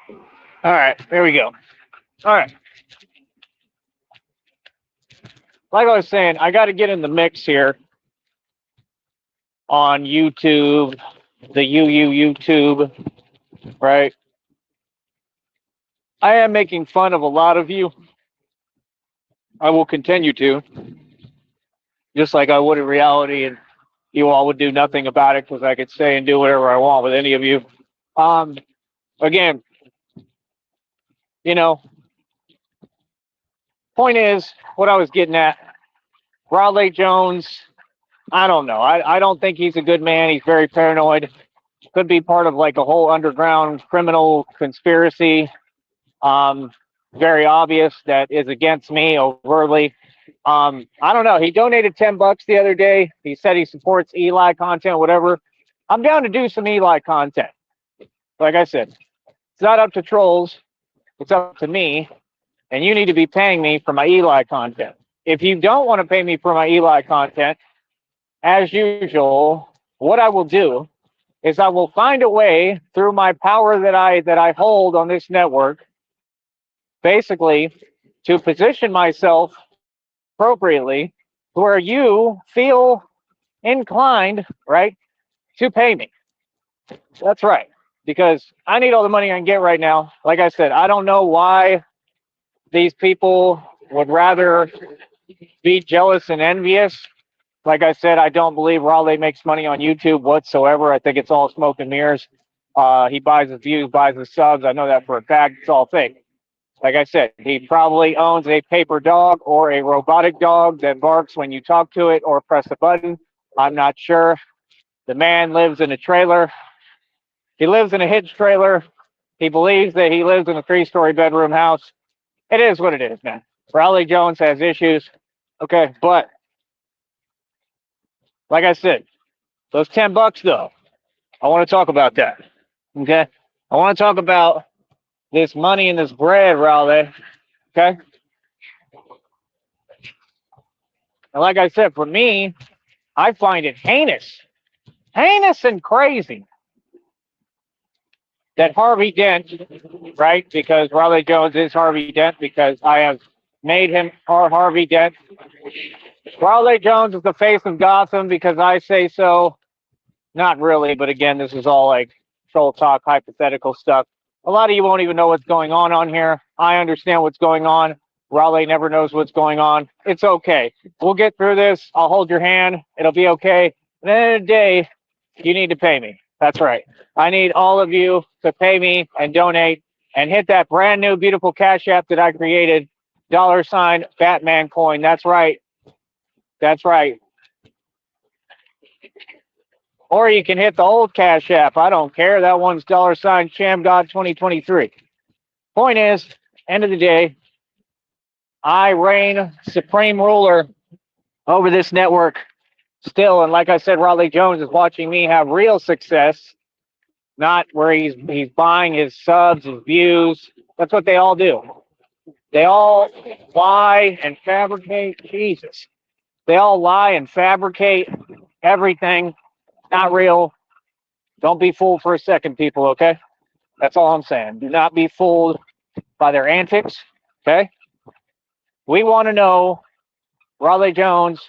All right, there we go. All right, like I was saying, I got to get in the mix here on YouTube, the YouTube, right? I am making fun of a lot of you. I will continue to, just like I would in reality, and you all would do nothing about it because I could say and do whatever I want with any of you. Um, Again, you know, point is what I was getting at. Raleigh Jones, I don't know. I don't think he's a good man. He's very paranoid. Could be part of like a whole underground criminal conspiracy. Um, Very obvious that is against me overtly. I don't know. He donated $10 the other day. He said he supports Eli content, whatever. I'm down to do some Eli content. Like I said, it's not up to trolls. It's up to me, and you need to be paying me for my Eli content. If you don't want to pay me for my Eli content, as usual, what I will do is I will find a way through my power that I hold on this network, basically, to position myself appropriately where you feel inclined, right, to pay me. That's right. Because I need all the money I can get right now. Like I said, I don't know why these people would rather be jealous and envious. Like I said, I don't believe Raleigh makes money on YouTube whatsoever. I think it's all smoke and mirrors. He buys his views, buys his subs. I know that for a fact. It's all fake. Like I said, he probably owns a paper dog or a robotic dog that barks when you talk to it or press a button. I'm not sure. The man lives in a trailer. He lives in a hitch trailer. He believes that he lives in a 3-story bedroom house. It is what it is, man. Raleigh Jones has issues. Okay, but like I said, those $10 though, I want to talk about that. Okay, I want to talk about this money and this bread, Raleigh. Okay, and like I said, for me, I find it heinous and crazy that Harvey Dent, right? Because Raleigh Jones is Harvey Dent because I have made him Harvey Dent. Raleigh Jones is the face of Gotham because I say so. Not really, but again, this is all like troll talk, hypothetical stuff. A lot of you won't even know what's going on here. I understand what's going on. Raleigh never knows what's going on. It's okay. We'll get through this. I'll hold your hand. It'll be okay. At the end of the day, you need to pay me. That's right. I need all of you to pay me and donate and hit that brand new beautiful Cash App that I created. $ Batman coin. That's right. That's right. Or you can hit the old Cash App. I don't care. That one's $ Sham God 2023. Point is, end of the day, I reign supreme ruler over this network still. And like I said, Raleigh Jones is watching me have real success, not where he's buying his subs, his views. That's what they all do. They all lie and fabricate. Jesus. They all lie and fabricate everything. Not real. Don't be fooled for a second, people, okay? That's all I'm saying. Do not be fooled by their antics, okay? We want to know, Raleigh Jones,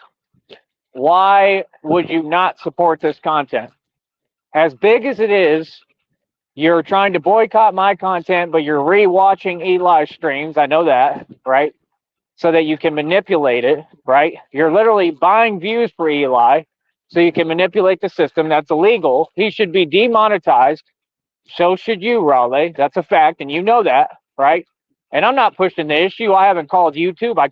why would you not support this content? As big as it is, you're trying to boycott my content, but you're re-watching Eli streams. I know that, right? So that you can manipulate it, right? You're literally buying views for Eli so you can manipulate the system. That's illegal. He should be demonetized. So should you, Raleigh. That's a fact, and you know that, right? And I'm not pushing the issue. I haven't called YouTube. I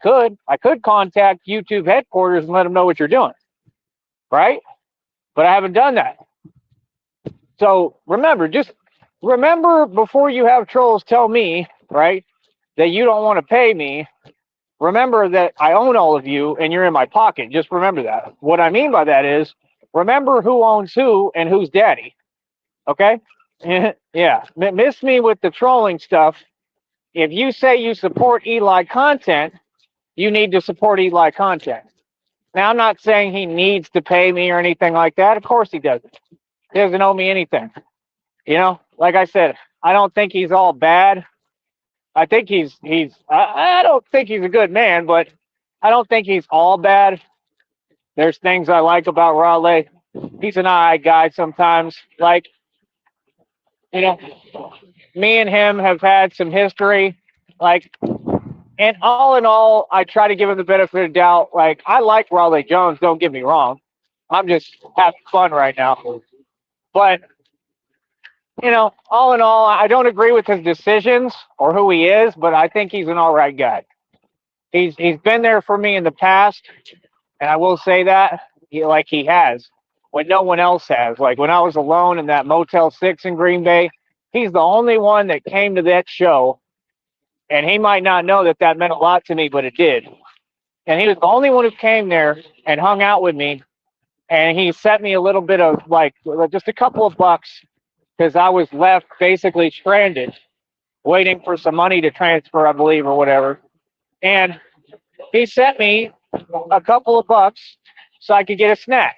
could contact YouTube headquarters and let them know what you're doing, right? But I haven't done that. So just remember before you have trolls tell me, right, that you don't want to pay me. Remember that I own all of you and you're in my pocket. Just remember that. What I mean by that is remember who owns who and who's daddy. Okay? Yeah. Miss me with the trolling stuff. If you say you support Eli content, you need to support Eli content. Now, I'm not saying he needs to pay me or anything like that. Of course he doesn't. He doesn't owe me anything. You know, like I said, I don't think he's all bad. I think I don't think he's a good man, but I don't think he's all bad. There's things I like about Raleigh. He's an eye guy sometimes. Like, you know, me and him have had some history. Like, and all in all, I try to give him the benefit of the doubt. Like, I like Raleigh Jones, don't get me wrong. I'm just having fun right now. But, all in all, I don't agree with his decisions or who he is, but I think he's an all right guy. He's been there for me in the past, and I will say that he has when no one else has. Like when I was alone in that Motel 6 in Green Bay, he's the only one that came to that show, and he might not know that that meant a lot to me, but it did. And he was the only one who came there and hung out with me, and he sent me a little bit of like just a couple of bucks because I was left basically stranded, waiting for some money to transfer, I believe, or whatever. And he sent me a couple of bucks so I could get a snack.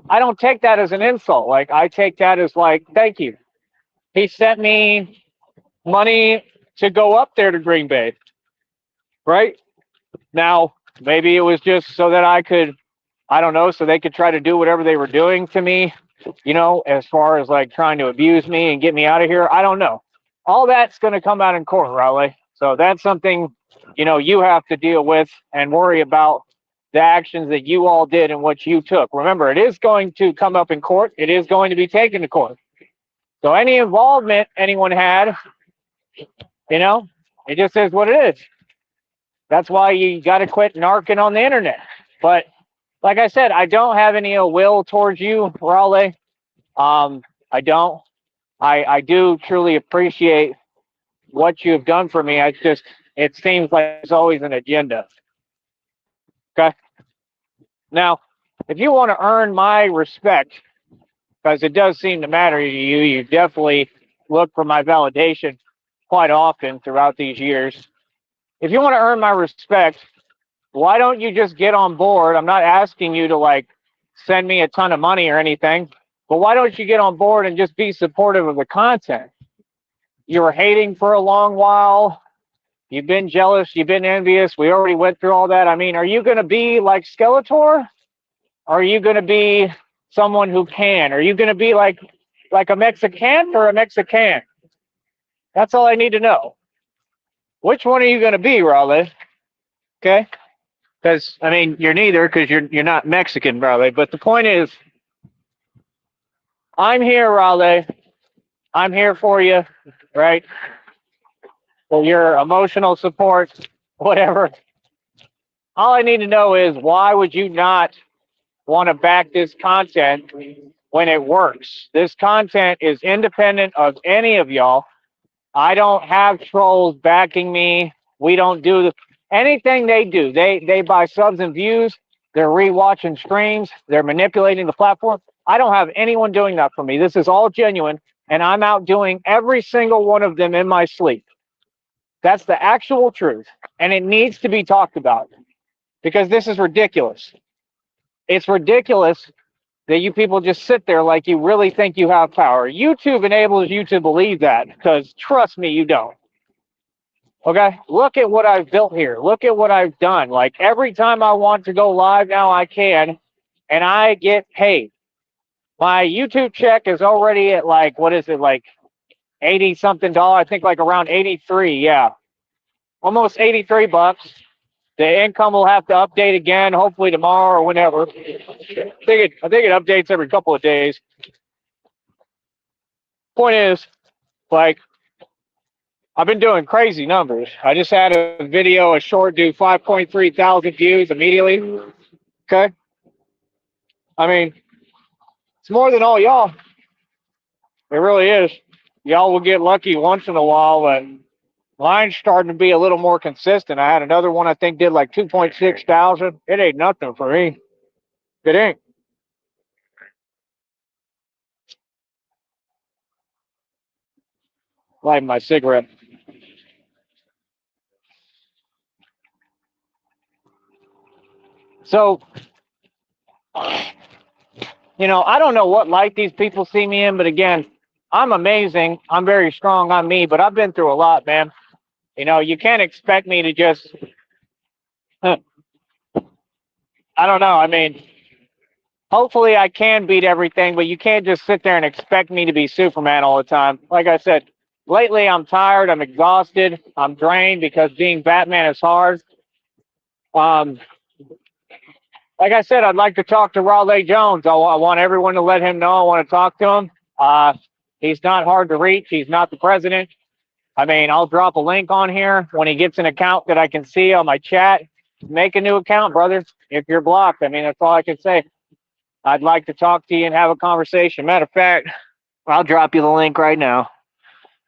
I don't take that as an insult. Like I take that as like, thank you. He sent me money to go up there to Green Bay. Right? Now, maybe it was just so that I could, I don't know, so they could try to do whatever they were doing to me, as far as like trying to abuse me and get me out of here. I don't know. All that's going to come out in court, Raleigh. So that's something, you have to deal with and worry about the actions that you all did and what you took. Remember, it is going to come up in court. It is going to be taken to court. So any involvement anyone had, it just is what it is. That's why you got to quit narking on the internet. But like I said, I don't have any ill will towards you, Raleigh. I don't. I do truly appreciate what you have done for me. It seems like there's always an agenda. Okay. Now, if you want to earn my respect, because it does seem to matter to you, you definitely look for my validation quite often throughout these years. If you want to earn my respect, why don't you just get on board? I'm not asking you to like send me a ton of money or anything, but why don't you get on board and just be supportive of the content? You were hating for a long while. You've been jealous. You've been envious. We already went through all that. I mean, are you going to be like Skeletor? Are you going to be someone who can? Are you going to be like a Mexican or a Mexican? That's all I need to know. Which one are you going to be, Raleigh? Okay? Because I mean, you're neither, because you're not Mexican, Raleigh. But the point is, I'm here, Raleigh. I'm here for you, right? For your emotional support, whatever. All I need to know is why would you not want to back this content when it works? This content is independent of any of y'all. I don't have trolls backing me. We don't do anything they do. They buy subs and views. They're rewatching streams. They're manipulating the platform. I don't have anyone doing that for me. This is all genuine, and I'm outdoing every single one of them in my sleep. That's the actual truth, and it needs to be talked about because this is ridiculous. It's ridiculous that you people just sit there like you really think you have power. YouTube enables you to believe that because trust me, you don't. Okay, look at what I've built here. Look at what I've done. Like every time I want to go live now, I can, and I get paid. My YouTube check is already at like, what is it, like 80 something dollars? I think like around 83. Yeah, almost 83 bucks. The income will have to update again, hopefully tomorrow or whenever. I think it updates every couple of days. Point is, like, I've been doing crazy numbers. I just had a video, a short, do 5.3 thousand views immediately. Okay. I mean, it's more than all y'all. It really is. Y'all will get lucky once in a while, but mine's starting to be a little more consistent. I had another one I think did like 2.6 thousand. It ain't nothing for me. It ain't. Lighting my cigarette. So, I don't know what light these people see me in, but again, I'm amazing. I'm very strong. I'm me, but I've been through a lot, man. You know, you can't expect me to just, I don't know. I mean, hopefully I can beat everything, but you can't just sit there and expect me to be Superman all the time. Like I said, lately I'm tired, I'm exhausted, I'm drained because being Batman is hard. Um, like I said, I'd like to talk to Raleigh Jones. I want everyone to let him know I want to talk to him. He's not hard to reach. He's not the president. I mean, I'll drop a link on here when he gets an account that I can see on my chat. Make a new account, brother, if you're blocked. I mean, that's all I can say. I'd like to talk to you and have a conversation. Matter of fact, I'll drop you the link right now.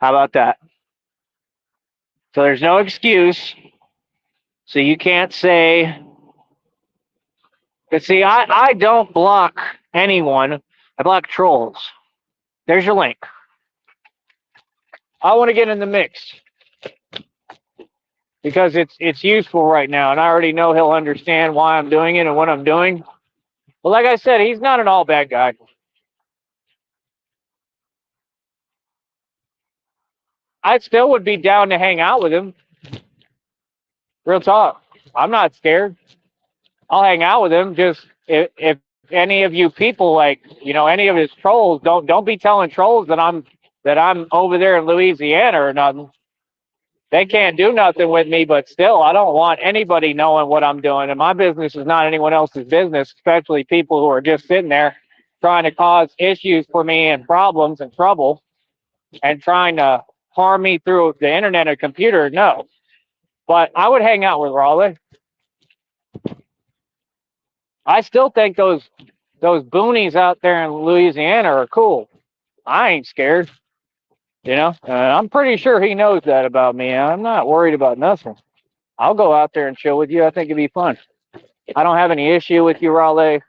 How about that? So there's no excuse. So you can't say, but see, I don't block anyone. I block trolls. There's your link. I want to get in the mix because it's useful right now, and I already know he'll understand why I'm doing it and what I'm doing. But like I said, he's not an all bad guy. I still would be down to hang out with him. Real talk. I'm not scared. I'll hang out with him. Just if any of you people like, you know, any of his trolls, don't be telling trolls that I'm over there in Louisiana or nothing. They can't do nothing with me, but still, I don't want anybody knowing what I'm doing. And my business is not anyone else's business, especially people who are just sitting there trying to cause issues for me and problems and trouble and trying to harm me through the internet or computer. No. But I would hang out with Raleigh. I still think those boonies out there in Louisiana are cool. I ain't scared, you know. I'm pretty sure he knows that about me. I'm not worried about nothing. I'll go out there and chill with you. I think it'd be fun. I don't have any issue with you, Raleigh.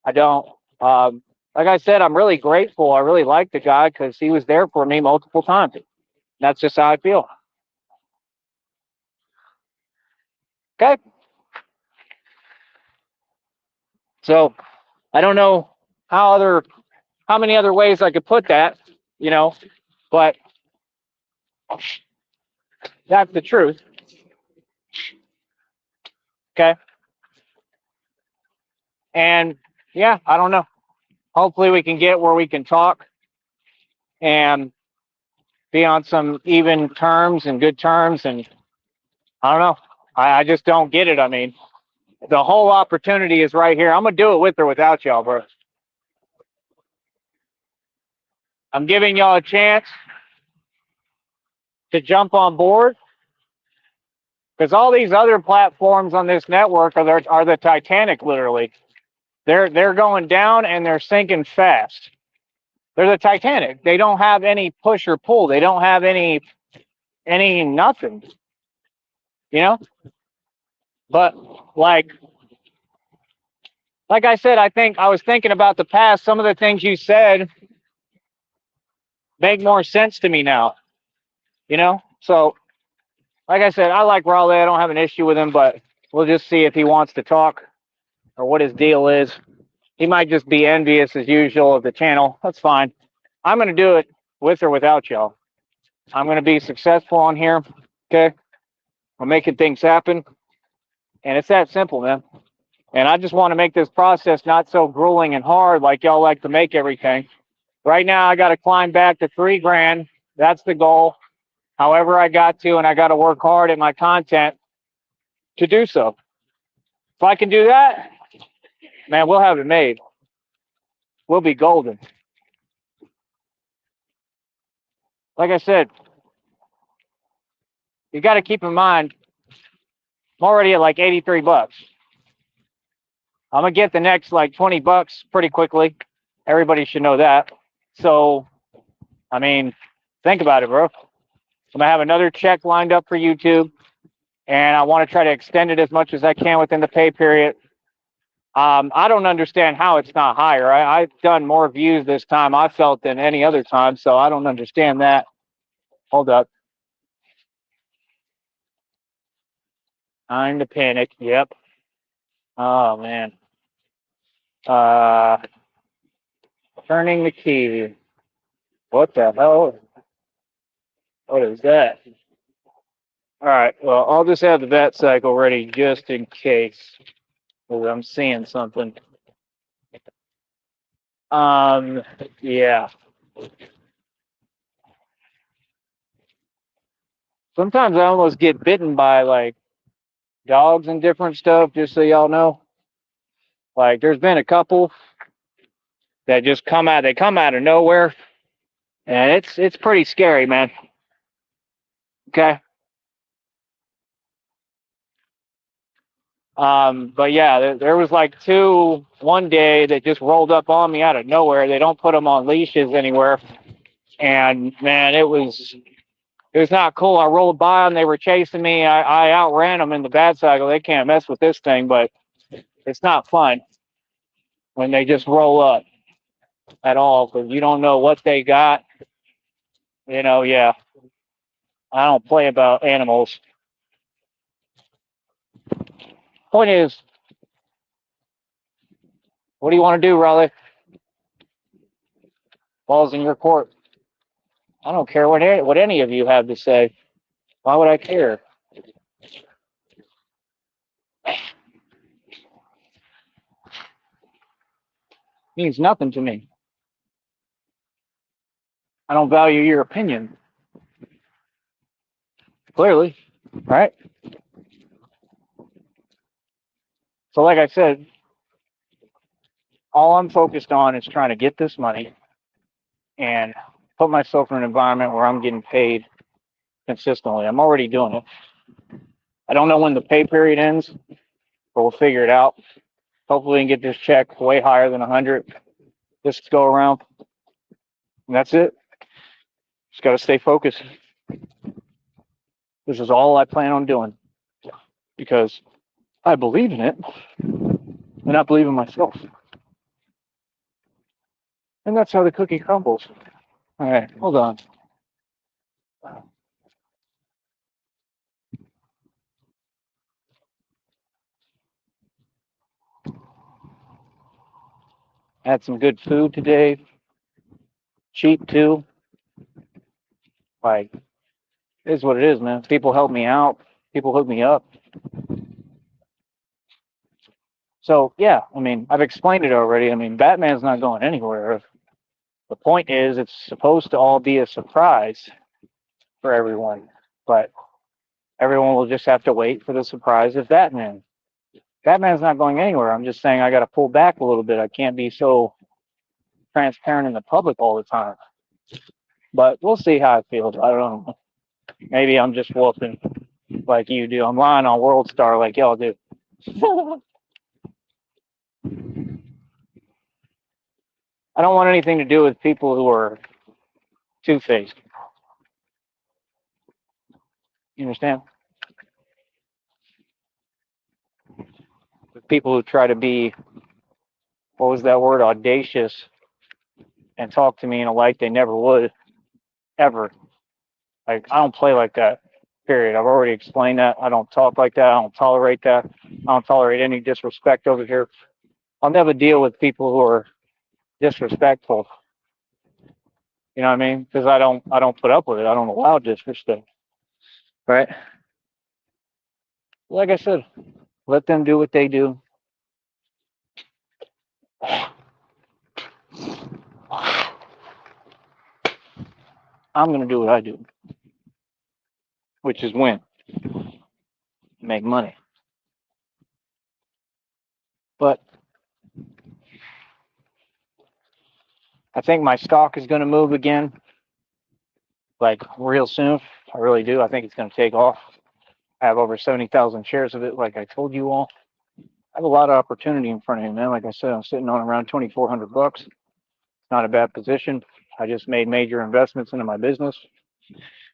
I don't. Like I said, I'm really grateful. I really like the guy because he was there for me multiple times. That's just how I feel. Okay. So I don't know how many other ways I could put that, you know, but that's the truth. Okay. And yeah, I don't know. Hopefully we can get where we can talk and be on some even terms and good terms. And I don't know. I just don't get it. I mean, the whole opportunity is right here. I'm gonna do it with or without y'all, bro. I'm giving y'all a chance to jump on board because all these other platforms on this network are the Titanic, literally. They're going down and they're sinking fast. They're the Titanic. They don't have any push or pull. They don't have any nothing, you know. But like like I said, I think I was thinking about the past. Some of the things you said make more sense to me now, you know. So like I said, I like Raleigh. I don't have an issue with him, but we'll just see if he wants to talk or what his deal is. He might just be envious as usual of the channel. That's fine. I'm going to do it with or without y'all. I'm going to be successful on here. Okay. I'm making things happen. And it's that simple, man. And I just want to make this process not so grueling and hard like y'all like to make everything. Right now, I got to climb back to 3 grand. That's the goal. However, I got to, and I got to work hard at my content to do so. If I can do that, man, we'll have it made. We'll be golden. Like I said, you got to keep in mind, I'm already at like 83 bucks. I'm going to get the next like 20 bucks pretty quickly. Everybody should know that. So, I mean, think about it, bro. I'm going to have another check lined up for YouTube, and I want to try to extend it as much as I can within the pay period. I don't understand how it's not higher. I've done more views this time, I felt, than any other time, so I don't understand that. Hold up. Time to panic. Yep. Oh, man. Uh, turning the key. What the hell? What is that? All right. Well, I'll just have the bat cycle ready just in case, because I'm seeing something. Um, yeah. Sometimes I almost get bitten by like dogs and different stuff, just so y'all know. Like there's been a couple that just come out of nowhere, and it's pretty scary, man. Okay. But yeah, there was like two one day that just rolled up on me out of nowhere. They don't put them on leashes anywhere, and man, it was not cool. I rolled by them, they were chasing me. I outran them in the bad cycle. They can't mess with this thing, but it's not fun when they just roll up at all because you don't know what they got. Yeah, I don't play about animals. Point is, what do you want to do, Raleigh? Ball's in your court. I don't care what any of you have to say. Why would I care? It means nothing to me. I don't value your opinion. Clearly, right? So, like I said, all I'm focused on is trying to get this money and put myself in an environment where I'm getting paid consistently. I'm already doing it. I don't know when the pay period ends, but we'll figure it out. Hopefully, we can get this check way higher than 100 this go around. And that's it. Just got to stay focused. This is all I plan on doing because I believe in it and I believe in myself. And that's how the cookie crumbles. All right, hold on. Had some good food today. Cheap too. Like, it is what it is, man. People help me out. People hook me up. So yeah, I mean, I've explained it already. I mean, Batman's not going anywhere. The point is, it's supposed to all be a surprise for everyone, but everyone will just have to wait for the surprise of Batman. Batman's not going anywhere. I'm just saying I got to pull back a little bit. I can't be so transparent in the public all the time. But we'll see how it feels. I don't know. Maybe I'm just wolfing like you do. I'm lying on World Star like y'all do. I don't want anything to do with people who are two-faced. You understand? With people who try to be, what was that word, audacious, and talk to me in a light they never would, ever. Like, I don't play like that, period. I've already explained that. I don't talk like that. I don't tolerate that. I don't tolerate any disrespect over here. I'll never deal with people who are disrespectful. You know what I mean? Because I don't put up with it. I don't allow disrespect. Right? Like I said, let them do what they do. I'm gonna do what I do, which is win, make money. But I think my stock is gonna move again, like real soon. I really do. I think it's gonna take off. I have over 70,000 shares of it, like I told you all. I have a lot of opportunity in front of me, man. Like I said, I'm sitting on around 2,400 bucks. It's not a bad position. I just made major investments into my business.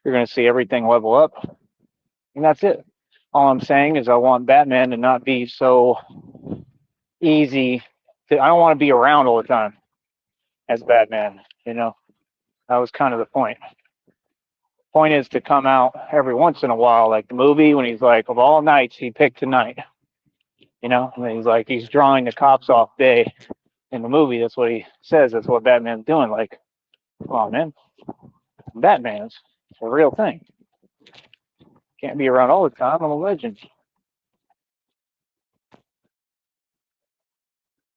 You're going to see everything level up, and that's it. All I'm saying is I want Batman to not be so easy. I don't want to be around all the time as Batman. That was kind of the point. Point is to come out every once in a while, like the movie when he's like, of all nights, he picked tonight. And he's like, he's drawing the cops off day in the movie. That's what he says. That's what Batman's doing. Like, come on, man. Batman's. It's a real thing. Can't be around all the time. I'm a legend.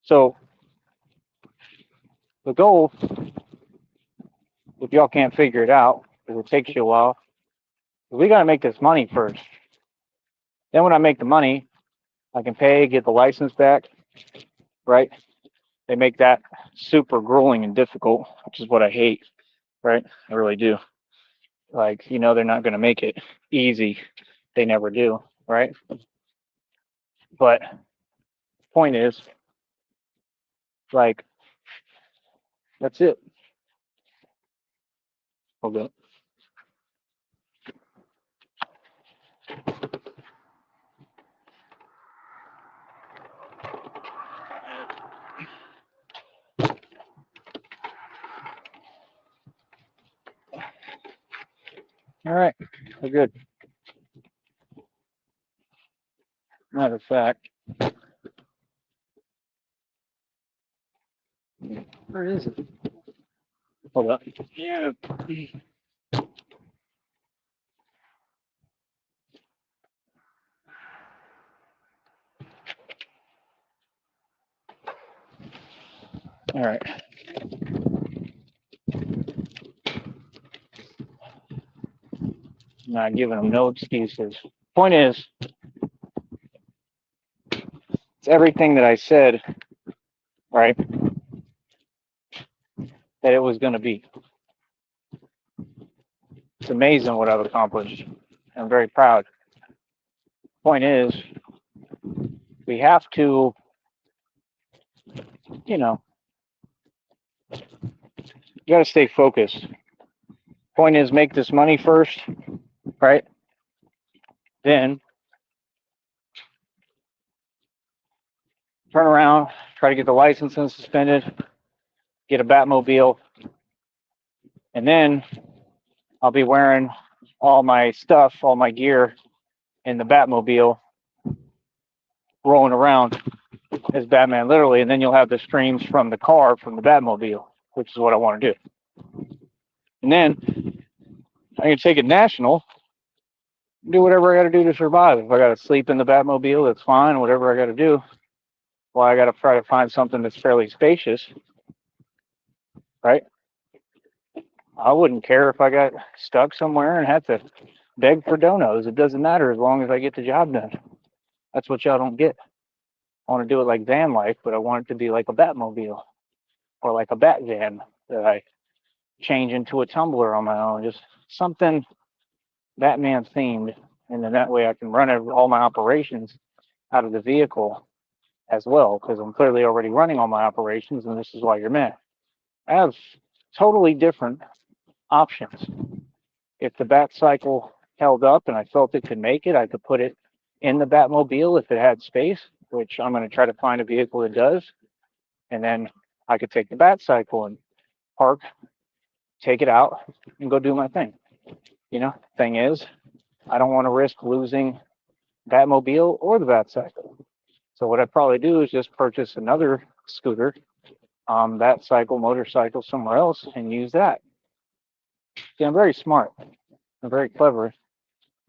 So the goal, if y'all can't figure it out, because it takes you a while, we got to make this money first. Then when I make the money, I can pay, get the license back, right? They make that super grueling and difficult, which is what I hate, right? I really do. Like, they're not going to make it easy. They never do, right? But point is, like, that's it. Hold up. All right, we're good. Matter of fact, where is it? Hold up. Yeah. All right. Not giving them no excuses. Point is, it's everything that I said, right, that it was going to be. It's amazing what I've accomplished. I'm very proud. Point is, we have to, you got to stay focused. Point is, make this money first, right? Then turn around, try to get the license suspended, get a Batmobile, and then I'll be wearing all my stuff, all my gear in the Batmobile, rolling around as Batman, literally, and then you'll have the streams from the car from the Batmobile, which is what I want to do. And then I can take it national, do whatever I got to do to survive. If I got to sleep in the Batmobile, that's fine. Whatever I got to do. Well, I got to try to find something that's fairly spacious, right? I wouldn't care if I got stuck somewhere and had to beg for donos. It doesn't matter as long as I get the job done. That's what y'all don't get. I want to do it like van life, but I want it to be like a Batmobile or like a Bat van that I change into a tumbler on my own. Just something Batman themed. And then that way I can run all my operations out of the vehicle as well, because I'm clearly already running all my operations, and this is why you're mad. I have totally different options. If the Bat cycle held up and I felt it could make it, I could put it in the Batmobile if it had space, which I'm going to try to find a vehicle that does. And then I could take the Bat cycle and park, take it out, and go do my thing. Thing is, I don't want to risk losing Batmobile or the Bat cycle. So what I'd probably do is just purchase another scooter, Bat cycle, motorcycle somewhere else, and use that. See, I'm very smart. I'm very clever,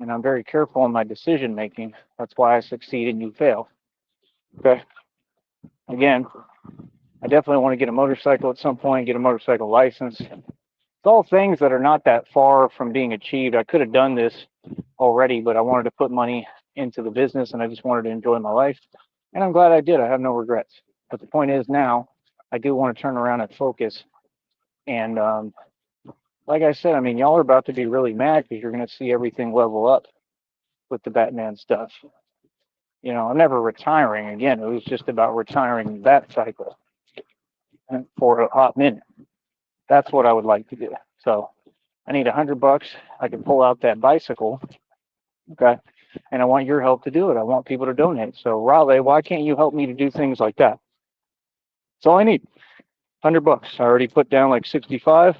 and I'm very careful in my decision making. That's why I succeed and you fail. Okay. Again, I definitely want to get a motorcycle at some point, get a motorcycle license. It's all things that are not that far from being achieved. I could have done this already, but I wanted to put money into the business and I just wanted to enjoy my life. And I'm glad I did. I have no regrets. But the point is now I do want to turn around and focus. And like I said, I mean, y'all are about to be really mad because you're going to see everything level up with the Batman stuff. I'm never retiring again. It was just about retiring the Bat cycle for a hot minute. That's what I would like to do. So I need $100. I can pull out that bicycle. Okay. And I want your help to do it. I want people to donate. So Raleigh, why can't you help me to do things like that? That's all I need. $100. I already put down like 65.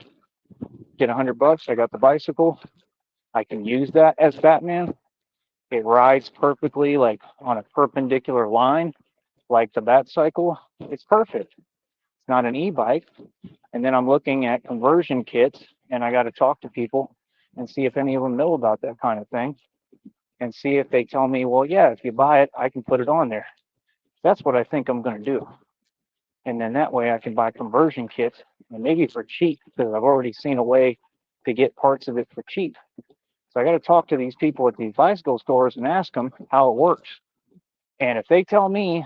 Get $100. I got the bicycle. I can use that as Batman. It rides perfectly, like on a perpendicular line, like the Bat cycle. It's perfect. It's not an e-bike. And then I'm looking at conversion kits and I got to talk to people and see if any of them know about that kind of thing, and see if they tell me, well, yeah, if you buy it, I can put it on there. That's what I think I'm going to do. And then that way I can buy conversion kits, and maybe for cheap, because I've already seen a way to get parts of it for cheap. So I got to talk to these people at these bicycle stores and ask them how it works. And if they tell me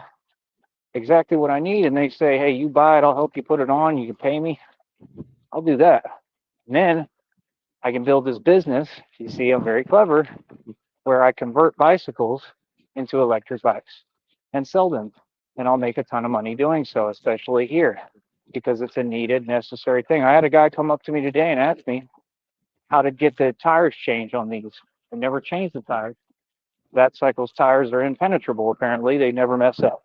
exactly what I need and they say, hey, you buy it, I'll help you put it on, you can pay me, I'll do that. And then I can build this business. You see, I'm very clever, where I convert bicycles into electric bikes and sell them. And I'll make a ton of money doing so, especially here, because it's a needed, necessary thing. I had a guy come up to me today and ask me how to get the tires changed on these. I never changed the tires. That cycle's tires are impenetrable, apparently. They never mess up.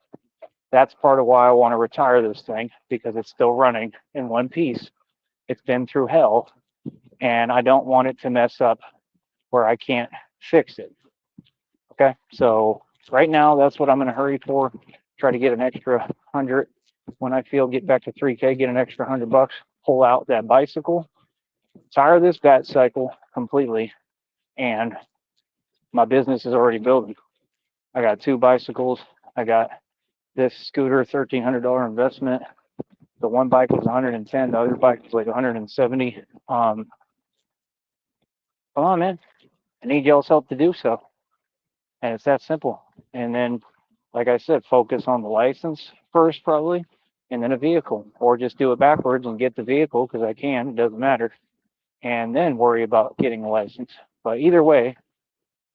That's part of why I want to retire this thing, because it's still running in one piece. It's been through hell, and I don't want it to mess up where I can't fix it. Okay, so right now, that's what I'm in a hurry for. Try to get an extra 100 when I feel get back to 3K, get an extra $100, pull out that bicycle, tire this bat cycle completely, and my business is already building. I got 2 bicycles. I got this scooter, $1,300 investment. The one bike was 110, the other bike was like 170. Come on, man. I need y'all's help to do so. And it's that simple. And then, like I said, focus on the license first, probably, and then a vehicle. Or just do it backwards and get the vehicle, because I can, it doesn't matter. And then worry about getting a license. But either way,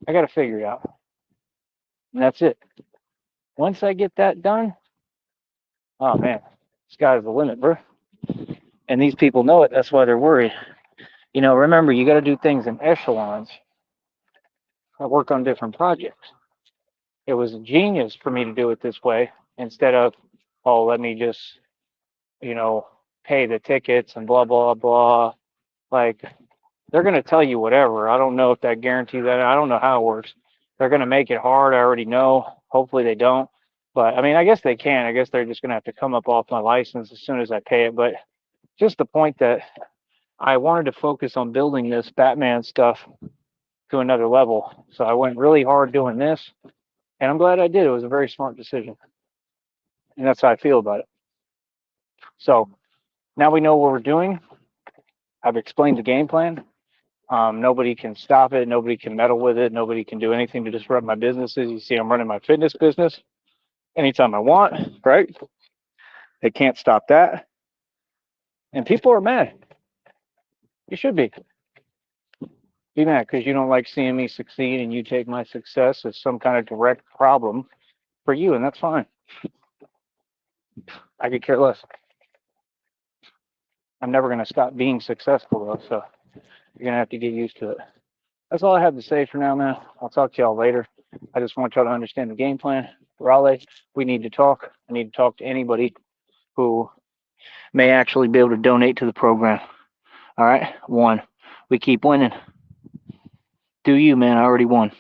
I got to figure it out. And that's it. Once I get that done, oh man, sky's the limit, bro. And these people know it. That's why they're worried. Remember, you got to do things in echelons. I work on different projects. It was genius for me to do it this way instead of, oh, let me just, pay the tickets and blah, blah, blah. Like, they're going to tell you whatever. I don't know if that guarantees that. I don't know how it works. They're going to make it hard. I already know. Hopefully they don't. But, I mean, I guess they can. I guess they're just going to have to come up off my license as soon as I pay it. But just the point that I wanted to focus on building this Batman stuff to another level. So I went really hard doing this, and I'm glad I did. It was a very smart decision. And that's how I feel about it. So now we know what we're doing. I've explained the game plan. Nobody can stop it. Nobody can meddle with it. Nobody can do anything to disrupt my businesses. You see, I'm running my fitness business anytime I want, right? They can't stop that. And people are mad. You should be. Be mad because you don't like seeing me succeed, and you take my success as some kind of direct problem for you, and that's fine. I could care less. I'm never going to stop being successful, though, so you're going to have to get used to it. That's all I have to say for now, man. I'll talk to y'all later. I just want y'all to understand the game plan. Raleigh, we need to talk. I need to talk to anybody who may actually be able to donate to the program. All right? 1, we keep winning. Do you, man. I already won.